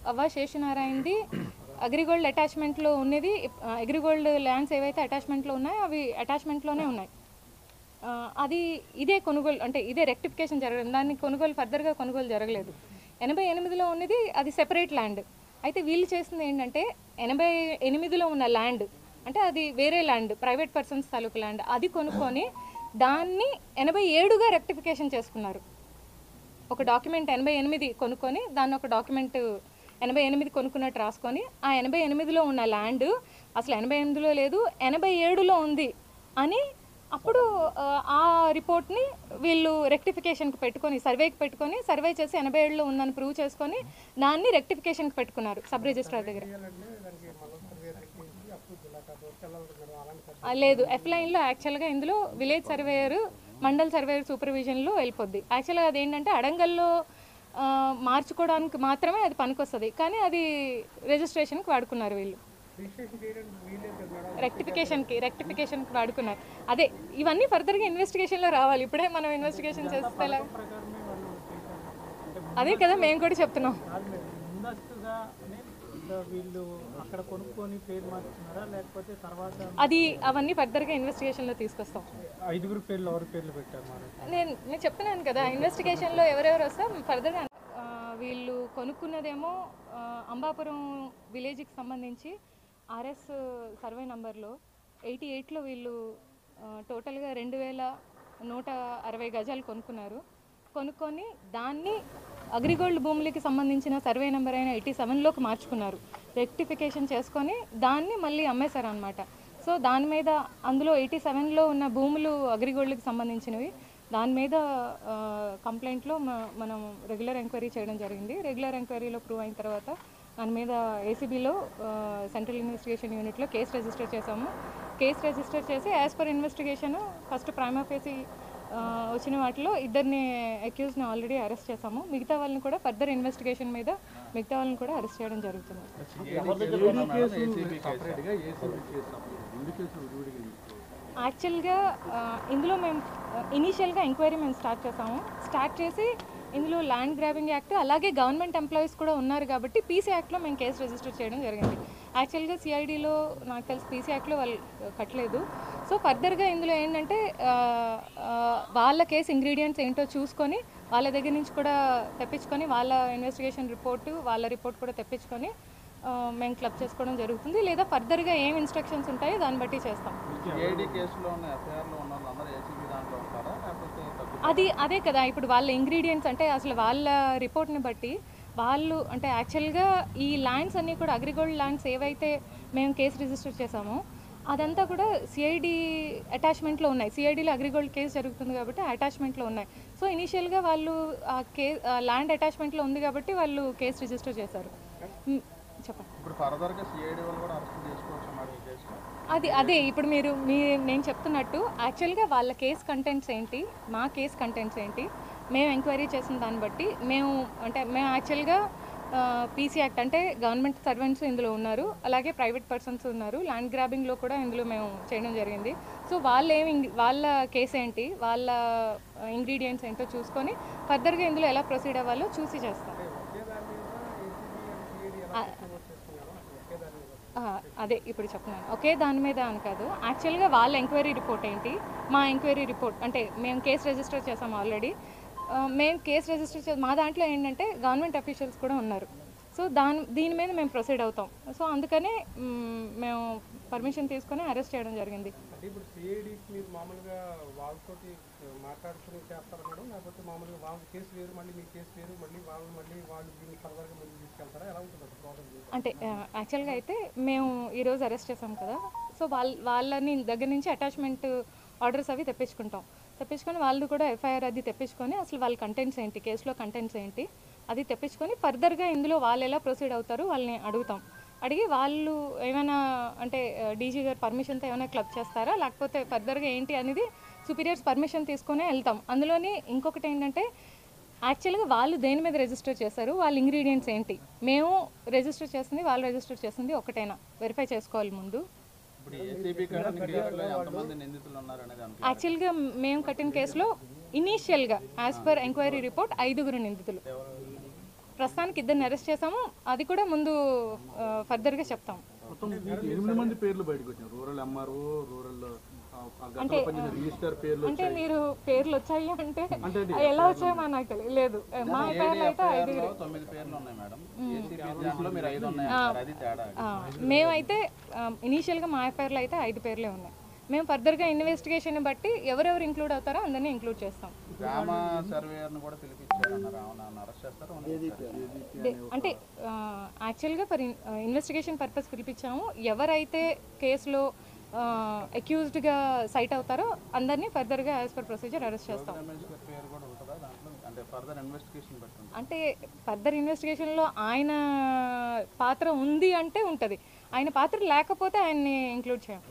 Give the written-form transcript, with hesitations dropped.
అవ్వ శేషనారాయణది అగ్రిగోల్డ్ అటాచ్మెంట్లో ఉన్నది. అగ్రిగోల్డ్ ల్యాండ్స్ ఏవైతే అటాచ్మెంట్లో ఉన్నాయో అవి అటాచ్మెంట్లోనే ఉన్నాయి. అది ఇదే కొనుగోలు అంటే ఇదే రెక్టిఫికేషన్ జరగలేదు. దాన్ని కొనుగోలు ఫర్దర్గా కొనుగోలు జరగలేదు. 88లో ఉన్నది అది సెపరేట్ ల్యాండ్. అయితే వీళ్ళు చేసింది ఏంటంటే 88లో ఉన్న ల్యాండ్ అంటే అది వేరే ల్యాండ్, ప్రైవేట్ పర్సన్స్ తాలూకు ల్యాండ్, అది కొనుక్కొని దాన్ని 87గా రెక్టిఫికేషన్ చేసుకున్నారు. ఒక డాక్యుమెంట్ 88 కొనుక్కొని దాన్ని ఒక డాక్యుమెంట్ 88 కొనుక్కున్నట్టు రాసుకొని ఆ 88లో ఉన్న ల్యాండ్ అసలు 88లో లేదు 87లో ఉంది అని అప్పుడు ఆ రిపోర్ట్ని వీళ్ళు రెక్టిఫికేషన్కి పెట్టుకొని సర్వేకి పెట్టుకొని సర్వే చేసి 87లో ఉందని ప్రూవ్ చేసుకొని దాన్ని రెక్టిఫికేషన్కి పెట్టుకున్నారు సబ్ రిజిస్ట్రార్ దగ్గర. లేదు, ఎఫ్ లైన్లో యాక్చువల్గా ఇందులో విలేజ్ సర్వేయర్ మండల్ సర్వేయర్ సూపర్విజన్లో వెళ్ళిపోద్ది. యాక్చువల్గా అదేంటంటే అడంగల్లో మార్చుకోవడానికి మాత్రమే అది పనికొస్తుంది, కానీ అది రిజిస్ట్రేషన్కి వాడుకున్నారు వీళ్ళు, రెక్టిఫికేషన్కి వాడుకున్నారు. అదే ఇవన్నీ ఫర్దర్గా ఇన్వెస్టిగేషన్లో రావాలి. ఇప్పుడే మనం ఇన్వెస్టిగేషన్ చేస్తే అదే కదా మేము కూడా చెప్తున్నాం. అది అవన్నీ ఫర్దర్గా ఇన్వెస్టిగేషన్లో తీసుకొస్తాం. నేను చెప్తున్నాను కదా ఇన్వెస్టిగేషన్లో ఎవరెవరు వస్తే ఫర్దర్గా. వీళ్ళు కొనుక్కున్నదేమో అంబాపురం విలేజ్కి సంబంధించి ఆర్ఎస్ సర్వే నంబర్లో 88లో వీళ్ళు టోటల్గా 2160 గజాలు కొనుక్కున్నారు. కొనుక్కొని దాన్ని అగ్రిగోల్డ్ భూములకి సంబంధించిన సర్వే నెంబర్ అయిన 87లోకి మార్చుకున్నారు. రెక్టిఫికేషన్ చేసుకొని దాన్ని మళ్ళీ అమ్మేశారు అనమాట. సో దాని మీద అందులో 87లో ఉన్న భూములు అగ్రిగోల్డ్కి సంబంధించినవి. దాని మీద కంప్లైంట్లో మనం రెగ్యులర్ ఎంక్వైరీ చేయడం జరిగింది. రెగ్యులర్ ఎంక్వైరీలో ప్రూవ్ అయిన తర్వాత దాని మీద ఏసీబీలో సెంట్రల్ ఇన్వెస్టిగేషన్ యూనిట్లో కేసు రిజిస్టర్ చేసాము. కేసు రిజిస్టర్ చేసి as per investigation first prima facie వచ్చిన వాటిలో ఇద్దరిని అక్యూజ్ని ఆల్రెడీ అరెస్ట్ చేసాము. మిగతా వాళ్ళని కూడా ఫర్దర్ ఇన్వెస్టిగేషన్ మీద మిగతా వాళ్ళని కూడా అరెస్ట్ చేయడం జరుగుతుంది. యాక్చువల్గా ఇందులో మేము ఇనీషియల్గా ఎంక్వైరీ మేము స్టార్ట్ చేసి ఇందులో ల్యాండ్ గ్రాబింగ్ యాక్ట్ అలాగే గవర్నమెంట్ ఎంప్లాయీస్ కూడా ఉన్నారు కాబట్టి పీసీ యాక్ట్లో మేము కేసు రిజిస్టర్ చేయడం జరిగింది. యాక్చువల్గా సిఐడిలో నాకు తెలిసి పీసీ యాక్ట్లో వాళ్ళు కట్టలేదు. సో ఫర్దర్గా ఇందులో ఏంటంటే వాళ్ళ కేసు ఇంగ్రీడియంట్స్ ఏంటో చూసుకొని వాళ్ళ దగ్గర నుంచి కూడా తెప్పించుకొని వాళ్ళ ఇన్వెస్టిగేషన్ వాళ్ళ రిపోర్ట్ కూడా తెప్పించుకొని మేము క్లబ్ చేసుకోవడం జరుగుతుంది. లేదా ఫర్దర్గా ఏం ఇన్స్ట్రక్షన్స్ ఉంటాయో దాన్ని బట్టి చేస్తాం. అదే కదా ఇప్పుడు వాళ్ళ ఇంగ్రీడియంట్స్ అంటే అసలు వాళ్ళ రిపోర్ట్ని బట్టి వాళ్ళు అంటే యాక్చువల్గా ఈ ల్యాండ్స్ అన్నీ కూడా అగ్రిగోల్డ్ ల్యాండ్స్ ఏవైతే మేము కేసు రిజిస్టర్ చేసామో అదంతా కూడా సిఐడి అటాచ్మెంట్లో ఉన్నాయి. సిఐడిలో అగ్రిగోల్డ్ కేసు జరుగుతుంది కాబట్టి అటాచ్మెంట్లో ఉన్నాయి. సో ఇనీషియల్గా వాళ్ళు ఆ ల్యాండ్ అటాచ్మెంట్లో ఉంది కాబట్టి వాళ్ళు కేసు రిజిస్టర్ చేశారు. చెప్పండి. అదే ఇప్పుడు నేను చెప్తున్నట్టు యాక్చువల్గా వాళ్ళ కేసు కంటెంట్స్ ఏంటి, మా కేసు కంటెంట్స్ ఏంటి, మేము ఎంక్వైరీ చేసిన దాన్ని బట్టి మేము యాక్చువల్గా పీసీ యాక్ట్ అంటే గవర్నమెంట్ సర్వెంట్స్ ఇందులో ఉన్నారు, అలాగే ప్రైవేట్ పర్సన్స్ ఉన్నారు, ల్యాండ్ గ్రాబింగ్లో కూడా ఇందులో మేము చేయడం జరిగింది. సో వాళ్ళ కేసు ఏంటి, వాళ్ళ ఇంగ్రీడియంట్స్ ఏంటో చూసుకొని ఫర్దర్గా ఇందులో ఎలా ప్రొసీడ్ అవ్వాలో చూసి చేస్తాం. అదే ఇప్పుడు చెప్తున్నాను, ఒకే దాని మీద అని కాదు. యాక్చువల్గా వాళ్ళ ఎంక్వైరీ రిపోర్ట్ ఏంటి, మా ఎంక్వైరీ రిపోర్ట్ అంటే మేము కేసు రిజిస్టర్ చేసాము ఆల్రెడీ. మేము కేసు రిజిస్టర్ మా దాంట్లో ఏంటంటే గవర్నమెంట్ అఫీషియల్స్ కూడా ఉన్నారు. సో దీని మీద మేము ప్రొసీడ్ అవుతాం. సో అందుకనే మేము పర్మిషన్ తీసుకొని అరెస్ట్ చేయడం జరిగింది. అంటే యాక్చువల్గా అయితే మేము ఈరోజు అరెస్ట్ చేసాం కదా, సో వాళ్ళని దగ్గర నుంచి అటాచ్మెంట్ ఆర్డర్స్ అవి తెప్పించుకొని వాళ్ళు కూడా ఎఫ్ఐఆర్ అది తెప్పించుకొని అసలు వాళ్ళ కంటెంట్స్ ఏంటి, కేసులో కంటెంట్స్ ఏంటి అది తెప్పించుకొని ఫర్దర్గా ఇందులో వాళ్ళు ఎలా ప్రొసీడ్ అవుతారు వాళ్ళని అడిగి వాళ్ళు ఏమైనా అంటే డీజీ గారు పర్మిషన్తో ఏమైనా క్లబ్ చేస్తారా లేకపోతే ఫర్దర్గా ఏంటి అనేది సుపీరియర్స్ పర్మిషన్ తీసుకునే వెళ్తాం. అందులోని ఇంకొకటి ఏంటంటే యాక్చువల్గా వాళ్ళు దేని మీద రిజిస్టర్ చేశారు, వాళ్ళ ఇంగ్రీడియంట్స్ ఏంటి, మేము రిజిస్టర్ చేసింది వాళ్ళు రిజిస్టర్ చేసింది ఒకటేనా వెరిఫై చేసుకోవాలి ముందు. యాక్చువల్గా మేము కట్టిన కేసులో ఇనీషియల్గా యాజ్ పర్ ఎంక్వైరీ రిపోర్ట్ 5 నిందితులు. ప్రస్తుతానికి ఇద్దరిని అరెస్ట్ చేసాము, అది కూడా ముందు ఫర్దర్గా చెప్తాం. మొత్తం 8 మంది పేర్లు బయటకు వచ్చారు. రూరల్ ఎంఆర్ఓ, రూరల్ అంటే మీరు పేర్లు వచ్చాయి అంటే ఎలా వచ్చాయో మా నాకు తెలియదు. మా పేర్లు అయితే 9 పేర్లు ఉన్నాయి మేడం. ఏసీపీ మీరు 5 ఉన్నాయి, అది తేడా. మేమైతే ఇనీషియల్గా మా పేర్లు అయితే 5 పేర్లే ఉన్నాయి. మేము ఫర్దర్గా ఇన్వెస్టిగేషన్ బట్టి ఎవరెవరు ఇంక్లూడ్ అవుతారో అందరినీ ఇంక్లూడ్ చేస్తాం. గ్రామ సర్వేయర్ను కూడా పిలిపించారన్నారు, అరెస్ట్ చేస్తారు అంటే యాక్చువల్గా ఫర్ ఇన్వెస్టిగేషన్ పర్పస్ పిలిపించాము. ఎవరైతే కేసులో అక్యూజ్డ్గా సైట్ అవుతారో అందరినీ ఫర్దర్గా యాజ్ పర్ ప్రొసీజర్ అరెస్ట్ చేస్తాం. అంటే ఫర్దర్ ఇన్వెస్టిగేషన్లో ఆయన పాత్ర ఉంది అంటే ఉంటుంది, ఆయన పాత్ర లేకపోతే ఆయన్ని ఇంక్లూడ్ చేయం.